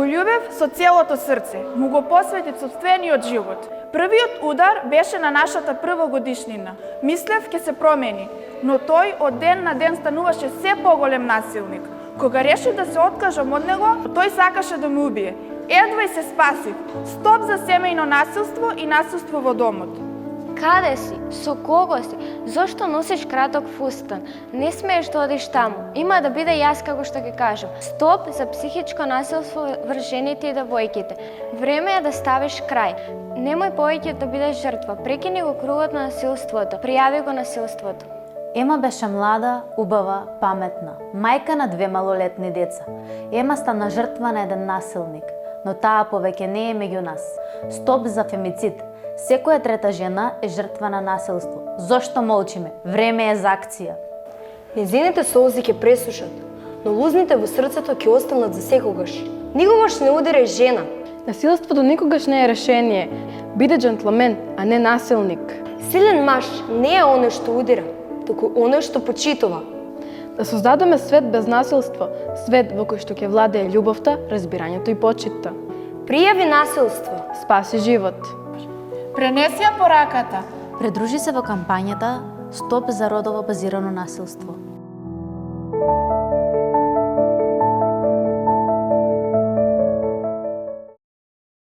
Го љубев со целото срце, му го посветив сопствениот живот. Првиот удар беше на нашата прва годишнина. Мислев ќе се промени, но тој од ден на ден стануваше се поголем насилник. Кога решив да се откажам од него, тој сакаше да ме убие. Едва и се спасив. Стоп за семејно насилство и насилство во домот. Каде си? Со кого си? Зошто носиш краток фустан? Не смееш да одиш таму. Има да биде јас како што ќе кажам. Стоп за психичко насилство врз жените и девојките. Време е да ставиш крај. Немој повеќе да бидеш жртва. Прекини го кругот на насилството. Пријави го насилството. Ема беше млада, убава, паметна, мајка на 2 малолетни деца. Ема стана жртва на еден насилник, но таа повеќе не е меѓу нас. Стоп за фемицид. Секоја трета жена е жртва на насилство. Зошто молчиме? Време е за акција. Незините солзи ќе пресушат, но лузните во срцето ќе останат за секогаш. Никогаш не удирај жена. Насилството никогаш не е решение. Биде джентлмен, а не насилник. Силен маж не е оној што удира, туку оној што почитува. Да создадеме свет без насилство, свет во кој што ќе владее љубовта, разбирањето и почитта. Пријави насилство. Спаси живот. Пренеси ја пораката. Придружи се во кампањата Стоп за родово базирано насилство.